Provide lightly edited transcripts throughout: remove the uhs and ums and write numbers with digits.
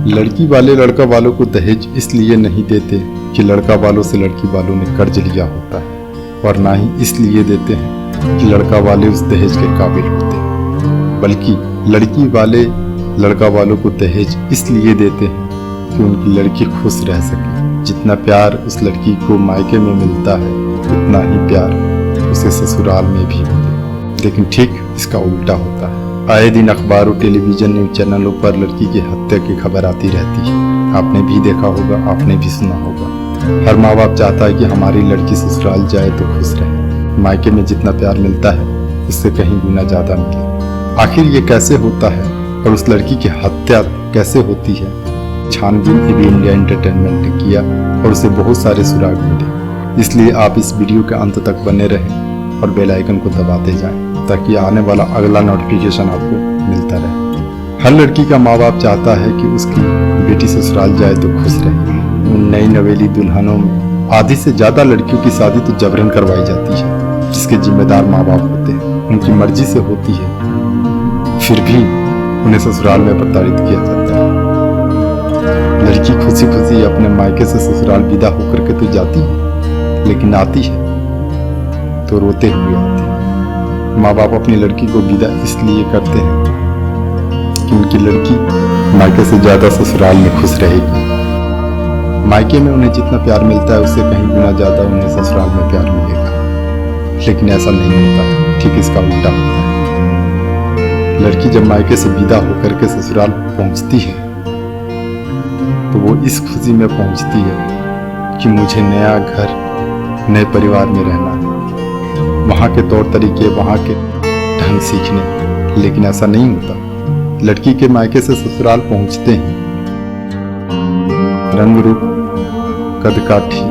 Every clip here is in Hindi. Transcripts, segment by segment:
लड़की वाले लड़का वालों को दहेज इसलिए नहीं देते कि लड़का वालों से लड़की वालों ने कर्ज लिया होता है, और ना ही इसलिए देते हैं कि लड़का वाले उस दहेज के काबिल होते हैं, बल्कि लड़की वाले लड़का वालों को दहेज इसलिए देते हैं कि उनकी लड़की खुश रह सके। जितना प्यार उस लड़की को मायके में मिलता है उतना ही प्यार उसे ससुराल में भी मिले। लेकिन ठीक इसका उल्टा होता है। आए दिन अखबारों, टेलीविजन, न्यूज चैनलों पर लड़की की हत्या की खबर आती रहती है। आपने भी देखा होगा, आपने भी सुना होगा। हर माँ बाप चाहता है कि हमारी लड़की ससुराल जाए तो खुश रहे, मायके में जितना प्यार मिलता है उससे कहीं गुना ज्यादा मिले। आखिर ये कैसे होता है और उस लड़की की हत्या कैसे होती है? छानबीन एबी इंडिया एंटरटेनमेंट ने किया और उसे बहुत सारे सुराग मिले। इसलिए आप इस वीडियो के अंत तक बने रहें और बेल आइकन को दबाते जाएं ताकि आने वाला अगला नोटिफिकेशन आपको मिलता रहे। हर लड़की का माँ बाप चाहता है कि उसकी बेटी ससुराल जाए तो खुश रहे। उन नई नवेली दुल्हनों में आधी से ज्यादा लड़कियों की शादी तो जबरन करवाई जाती है, जिसके जिम्मेदार माँ बाप होते हैं, उनकी मर्जी से होती है, फिर भी उन्हें ससुराल में प्रताड़ित किया जाता है। लड़की खुशी खुशी अपने मायके से ससुराल विदा होकर के तो जाती है, लेकिन आती है तो रोते हुए आती है। माँ बाप अपनी लड़की को विदा इसलिए करते हैं कि उनकी लड़की मायके से ज्यादा ससुराल में खुश रहेगी। मायके में उन्हें जितना प्यार मिलता है उससे कहीं गुना ज्यादा उन्हें ससुराल में प्यार मिलेगा। लेकिन ऐसा नहीं होता, ठीक इसका उल्टा होता है। लड़की जब मायके से विदा होकर के ससुराल पहुंचती है तो वो इस खुशी में पहुंचती है कि मुझे नया घर, नए परिवार में रहना है, वहाँ के तौर तरीके, वहाँ के ढंग सीखने। लेकिन ऐसा नहीं होता। लड़की के मायके से ससुराल पहुंचते हैं, रंग रूप, कद काठी,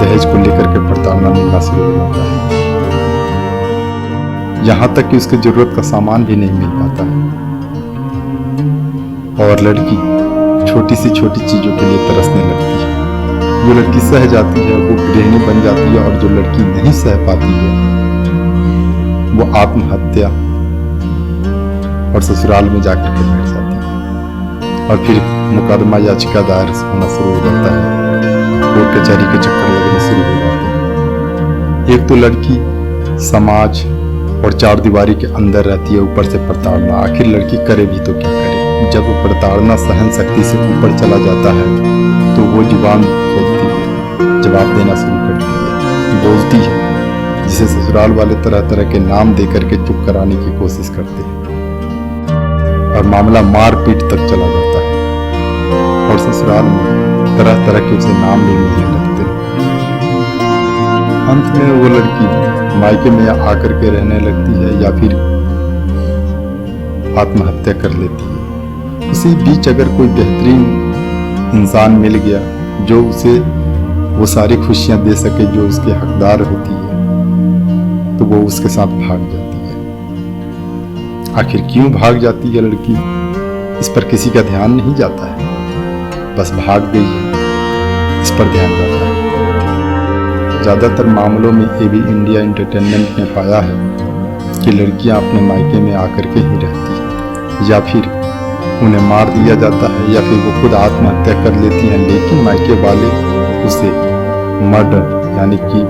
दहेज को लेकर के प्रताड़ना मिलना शुरू हो जाता है। यहाँ तक कि उसके जरूरत का सामान भी नहीं मिल पाता है और लड़की छोटी सी छोटी चीजों के लिए तरसने लगती है। जो लड़की सह जाती है वो गृहिणी बन जाती है, और जो लड़की नहीं सह पाती है वो आत्महत्या और ससुराल में जाकर के बैठ जाती है। और फिर मुकदमा याचिका दायर होना शुरू हो जाता है, कोर्ट कचहरी के चक्कर लगने शुरू हो जाते हैं। एक तो लड़की समाज और चार दीवारी के अंदर रहती है, ऊपर से प्रताड़ना। आखिर लड़की करे भी तो क्या करे? जब वो प्रताड़ना सहन शक्ति से ऊपर चला जाता है तो वो जुबान खोलती है, जवाब देना शुरू करती है, बोलती है, जिसे ससुराल वाले तरह तरह के नाम दे करके चुप कराने की कोशिश करते हैं और मामला मारपीट तक चला जाता है और ससुराल में तरह तरह के उसे नाम भी मिलने लगते हैं। अंत में वो लड़की मायके में आकर के रहने लगती है या फिर आत्महत्या कर लेती है। उसी बीच अगर कोई बेहतरीन इंसान मिल गया जो उसे वो सारी खुशियां दे सके जो उसके हकदार होती है, तो वो उसके साथ भाग जाती है। आखिर क्यों भाग जाती है लड़की, इस पर किसी का ध्यान नहीं जाता है। बस भाग गई है, इस पर ध्यान जाता है। ज्यादातर मामलों में एबी इंडिया एंटरटेनमेंट ने पाया है कि लड़कियां अपने मायके में आकर के ही रहती है, या फिर उन्हें मार दिया जाता है, या फिर वो खुद आत्महत्या कर लेती हैं। लेकिन मायके वाले उसे मर्डर यानी कि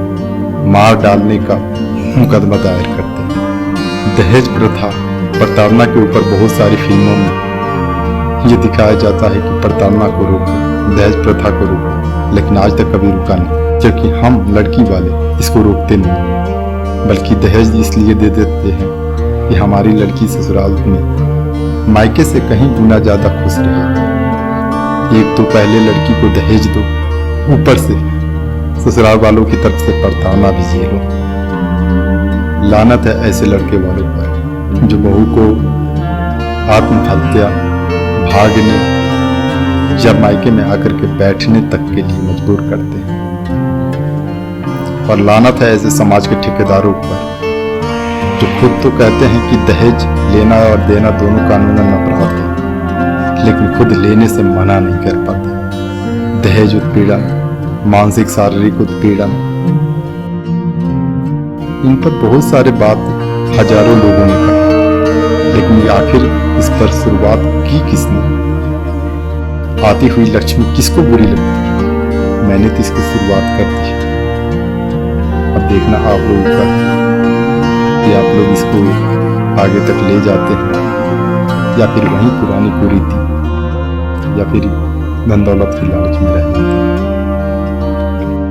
मार डालने का मुकदमा दायर करते हैं। दहेज प्रथा, प्रताड़ना के ऊपर बहुत सारी फिल्मों में ये दिखाया जाता है कि प्रताड़ना को रोको, दहेज प्रथा को रोको, लेकिन आज तक कभी रुका नहीं, क्योंकि हम लड़की वाले इसको रोकते नहीं, बल्कि दहेज इसलिए दे देते हैं कि हमारी लड़की ससुराल में मायके से कहीं गुना ज्यादा खुश रहे। एक तो पहले लड़की को दहेज दो, ऊपर से ससुराल वालों की तरफ से प्रताड़ना भी झेलो। लानत है ऐसे लड़के वालों पर जो बहू को आत्महत्या, भागने या मायके में आकर के बैठने तक के लिए मजबूर करते हैं। और लानत है ऐसे समाज के ठेकेदारों पर जो खुद तो कहते हैं कि दहेज लेना और देना दोनों कानूनन अपराध है, लेकिन खुद लेने से मना नहीं कर पाते। दहेज उत्पीड़न, मानसिक शारीरिक उत्पीड़न, इन पर बहुत सारे बात हजारों लोगों ने कहा, लेकिन आखिर इस पर शुरुआत की किसने? आती हुई लक्ष्मी किसको बुरी लगती है? मैंने तो इसकी शुरुआत कर दी है। अब देखना आप लोगों का कि आप लोग इसको आगे तक ले जाते हैं या फिर वहीं पुरानी कुरीति या फिर धन दौलत की लालच में रहेंगे।